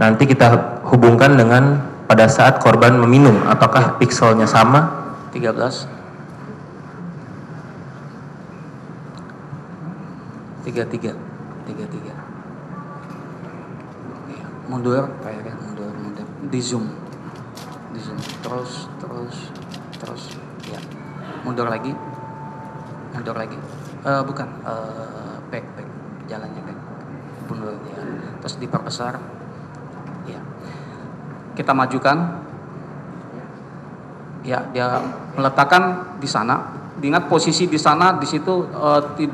nanti kita hubungkan dengan pada saat korban meminum, apakah pikselnya sama? 13 33 ya, mundur kayak mundur di zoom terus ya, mundur lagi bukan back jalannya back mundur ya, terus diperbesar ya, kita majukan ya, dia meletakkan di sana. Diingat posisi di sana, di situ di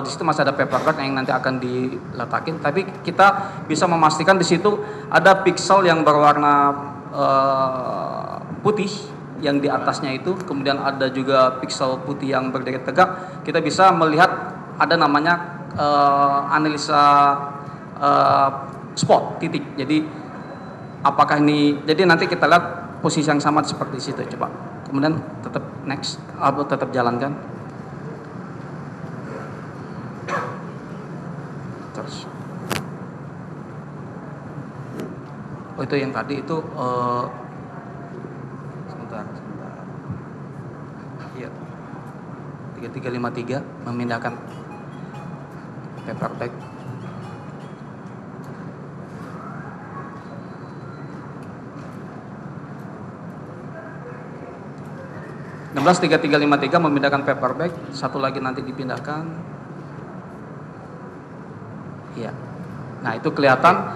situ masih ada paperwork yang nanti akan diletakin, tapi kita bisa memastikan di situ ada piksel yang berwarna putih yang di atasnya itu, kemudian ada juga piksel putih yang berdiri tegak. Kita bisa melihat ada namanya analisa spot titik. Jadi apakah ini, jadi nanti kita lihat posisi yang sama seperti situ, coba. Kemudian tetap next, tetap jalankan. Terus. Oh, itu yang tadi itu sebentar. Iya. 3353 memindahkan paper bag. Belas 3353 memindahkan paper bag, satu lagi nanti dipindahkan. Iya. Nah, itu kelihatan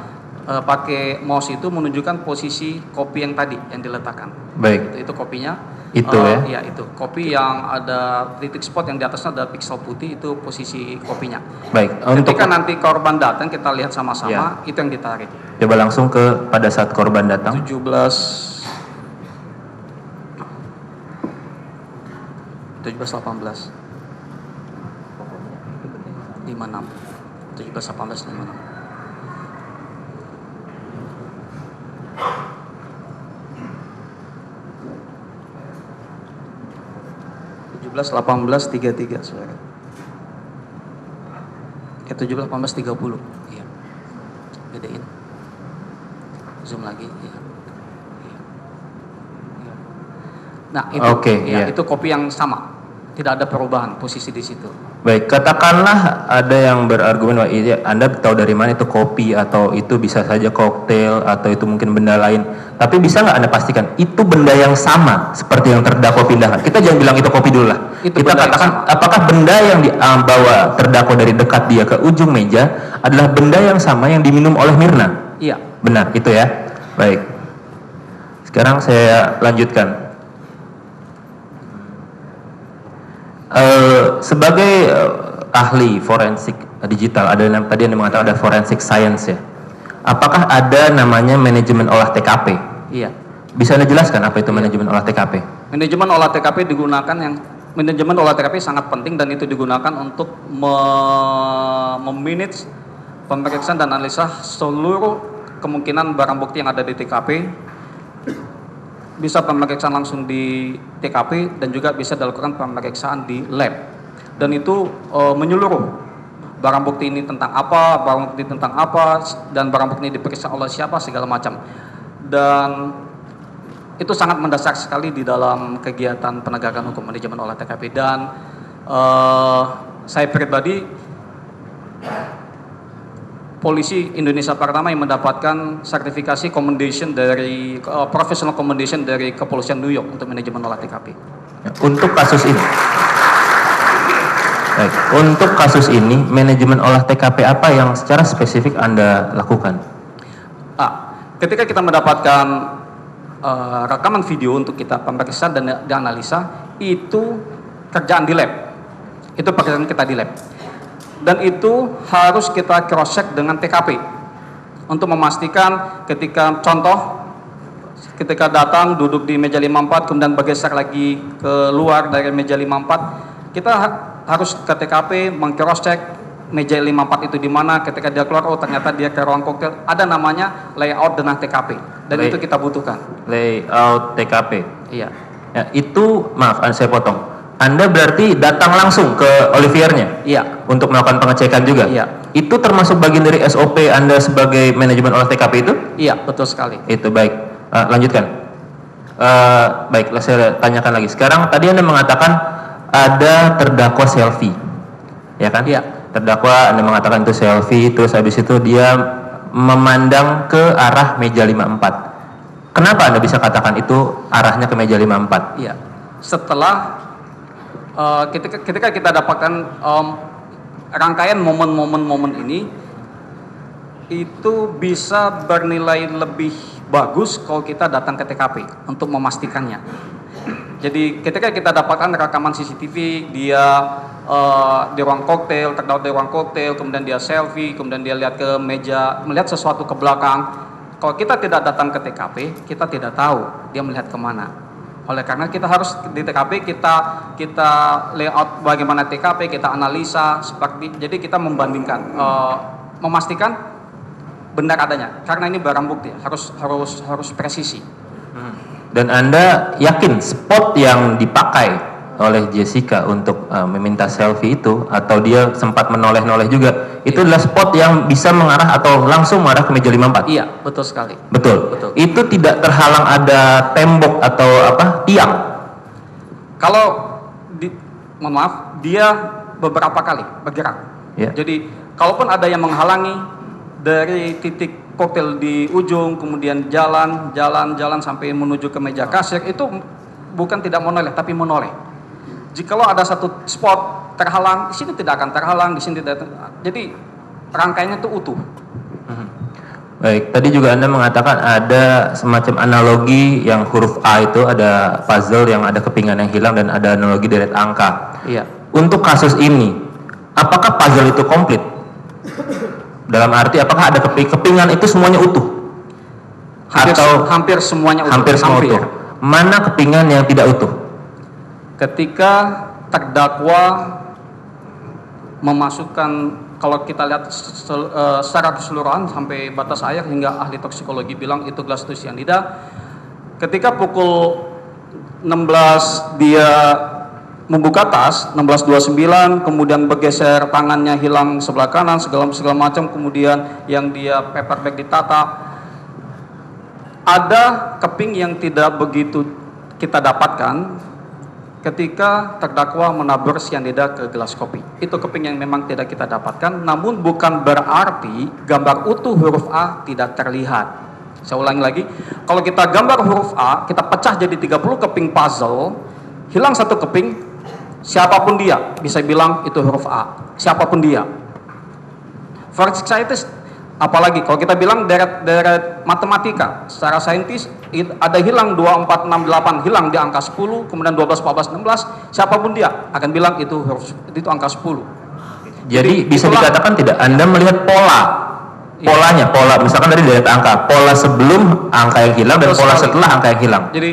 pakai mouse itu menunjukkan posisi kopi yang tadi yang diletakkan. Baik. Itu kopinya. Itu ya? Iya, itu kopi yang ada titik spot yang di atasnya ada piksel putih, itu posisi kopinya. Baik. Ketika nanti korban datang, kita lihat sama-sama, itu yang ditarik. Coba langsung ke pada saat korban datang. 1718 56 1718 56 171833 saudara. 171830. Iya. Gedein. Zoom lagi. Iya. Nah, itu itu kopi yang sama. Tidak ada perubahan posisi di situ. Baik, katakanlah ada yang berargumen bahwa Anda tahu dari mana itu kopi, atau itu bisa saja koktail, atau itu mungkin benda lain. Tapi bisa nggak Anda pastikan itu benda yang sama seperti yang terdakwa pindahkan? Kita jangan bilang itu kopi dulu lah. Kita katakan apakah benda yang dibawa terdakwa dari dekat dia ke ujung meja adalah benda yang sama yang diminum oleh Mirna? Iya. Benar, itu ya. Baik. Sekarang saya lanjutkan. Sebagai ahli forensik digital, ada tadi Anda mengatakan ada forensic science ya. Apakah ada namanya manajemen olah TKP? Iya. Bisa Anda jelaskan apa itu manajemen olah TKP? Manajemen olah TKP digunakan manajemen olah TKP sangat penting, dan itu digunakan untuk memanage pemeriksaan dan analisa seluruh kemungkinan barang bukti yang ada di TKP. Bisa pemeriksaan langsung di TKP dan juga bisa dilakukan pemeriksaan di lab. Dan itu menyeluruh. Barang bukti ini tentang apa, dan barang bukti ini diperiksa oleh siapa, segala macam. Dan itu sangat mendasar sekali di dalam kegiatan penegakan hukum manajemen olah TKP. Dan saya pribadi polisi Indonesia pertama yang mendapatkan sertifikasi commendation dari professional commendation dari Kepolisian New York untuk manajemen olah TKP. Untuk kasus ini. Baik, untuk kasus ini manajemen olah TKP apa yang secara spesifik Anda lakukan? Ketika kita mendapatkan rekaman video untuk kita pemeriksaan dan dianalisa, itu kerjaan di lab. Itu pekerjaan kita di lab. Dan itu harus kita cross check dengan TKP untuk memastikan ketika ketika datang duduk di meja 54 kemudian bergeser lagi keluar dari meja 54, kita harus ke TKP meng-cross check meja 54 itu di mana. Ketika dia keluar, ternyata dia ke ruang koktail, ada namanya layout dengan TKP, dan itu kita butuhkan. Layout TKP. Iya. Ya, itu maaf saya potong. Anda berarti datang langsung ke Oliviernya? Iya. Untuk melakukan pengecekan juga? Iya. Itu termasuk bagian dari SOP Anda sebagai manajemen olah TKP itu? Iya, betul sekali. Itu baik. Lanjutkan. Baiklah, saya tanyakan lagi. Sekarang tadi Anda mengatakan ada terdakwa selfie, ya kan? Iya. Terdakwa Anda mengatakan itu selfie, terus habis itu dia memandang ke arah meja 54. Kenapa Anda bisa katakan itu arahnya ke meja 54? Iya. Setelah ketika kita dapatkan rangkaian momen-momen ini, itu bisa bernilai lebih bagus kalau kita datang ke TKP untuk memastikannya. Jadi ketika kita dapatkan rekaman CCTV, dia di ruang koktail, terdakwa di ruang koktail, kemudian dia selfie, kemudian dia lihat ke meja, melihat sesuatu ke belakang. Kalau kita tidak datang ke TKP, kita tidak tahu dia melihat kemana. Oleh karena kita harus di TKP, kita layout bagaimana TKP, kita analisa seperti, jadi kita membandingkan, memastikan benar adanya. Karena ini barang bukti, harus presisi. Dan Anda yakin spot yang dipakai oleh Jessica untuk meminta selfie itu, atau dia sempat menoleh-noleh juga, itu adalah spot yang bisa mengarah atau langsung mengarah ke meja 54? Iya, betul sekali. Betul. Betul. Itu tidak terhalang ada tembok atau tiang? Kalau mohon maaf, dia beberapa kali bergerak. Ya. Jadi kalaupun ada yang menghalangi dari titik koktail di ujung, kemudian jalan sampai menuju ke meja kasir, itu bukan tidak menoleh, tapi menoleh. Jikalau ada satu spot terhalang, di sini tidak akan terhalang, di sini tidak. Jadi rangkaiannya itu utuh. Baik, tadi juga Anda mengatakan ada semacam analogi yang huruf A itu ada puzzle yang ada kepingan yang hilang dan ada analogi deret angka. Iya. Untuk kasus ini, apakah puzzle itu komplit? Dalam arti apakah ada kepingan itu semuanya utuh? Hampir semuanya utuh. Hampir semua utuh. Mana kepingan yang tidak utuh? Ketika terdakwa memasukkan, kalau kita lihat secara keseluruhan sampai batas akhir hingga ahli toksikologi bilang itu gelas itu cyanida. Ketika pukul 16 dia membuka tas 16.29, kemudian bergeser tangannya hilang sebelah kanan segala macam, kemudian yang dia paper bag ditata, ada keping yang tidak begitu kita dapatkan ketika terdakwa menabur cyanida ke gelas kopi. Itu keping yang memang tidak kita dapatkan, namun bukan berarti gambar utuh huruf A tidak terlihat. Saya ulangi lagi, kalau kita gambar huruf A, kita pecah jadi 30 keping puzzle, hilang satu keping, siapapun dia bisa bilang itu huruf A, siapapun dia. Forensic scientist, apalagi kalau kita bilang deret matematika, secara saintis ada hilang 2468, hilang di angka 10, kemudian 12, 14, 16, siapapun dia akan bilang itu angka 10. Jadi bisa dikatakan tidak, Anda melihat polanya, pola misalkan dari deret angka, pola sebelum angka yang hilang dan pola setelah angka yang hilang. Jadi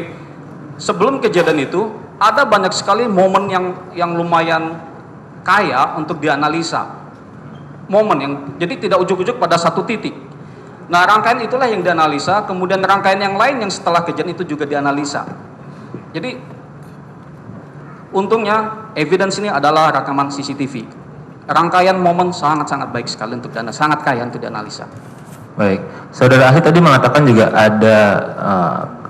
sebelum kejadian itu ada banyak sekali momen yang lumayan kaya untuk dianalisa. Momen yang jadi tidak ujuk-ujuk pada satu titik. Nah, rangkaian itulah yang dianalisa, kemudian rangkaian yang lain yang setelah kejadian itu juga dianalisa. Jadi untungnya evidence ini adalah rekaman CCTV. Rangkaian momen sangat-sangat baik sekali untuk sangat kaya untuk dianalisa. Baik, saudara ahli tadi mengatakan juga ada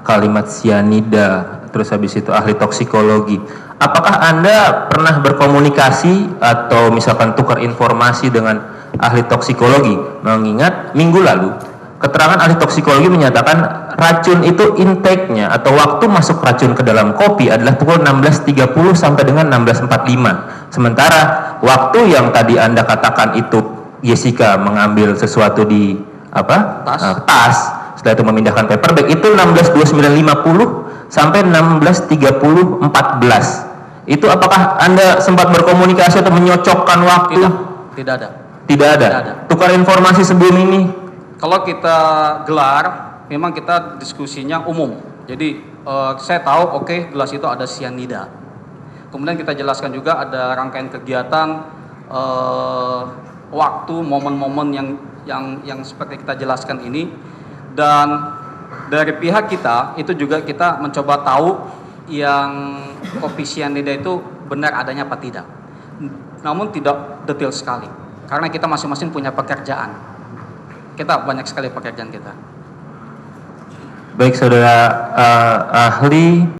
kalimat cyanida, terus habis itu ahli toksikologi. Apakah Anda pernah berkomunikasi atau misalkan tukar informasi dengan ahli toksikologi? Mengingat minggu lalu keterangan ahli toksikologi menyatakan racun itu intake-nya atau waktu masuk racun ke dalam kopi adalah pukul 16.30 sampai dengan 16.45. Sementara waktu yang tadi Anda katakan itu Jessica mengambil sesuatu di tas, setelah itu memindahkan paper bag itu 16.29.50 sampai 16.30.14. Itu apakah Anda sempat berkomunikasi atau menyocokkan waktu? Tidak ada. Tidak ada. Tukar informasi sebelum ini? Kalau kita gelar, memang kita diskusinya umum. Jadi saya tahu, gelas itu ada cyanida. Kemudian kita jelaskan juga ada rangkaian kegiatan, waktu, momen-momen yang seperti kita jelaskan ini. Dan dari pihak kita itu juga kita mencoba tahu yang kopi cyanida itu benar adanya apa tidak. Namun tidak detail sekali. Karena kita masing-masing punya pekerjaan. Kita banyak sekali pekerjaan kita. Baik saudara ahli.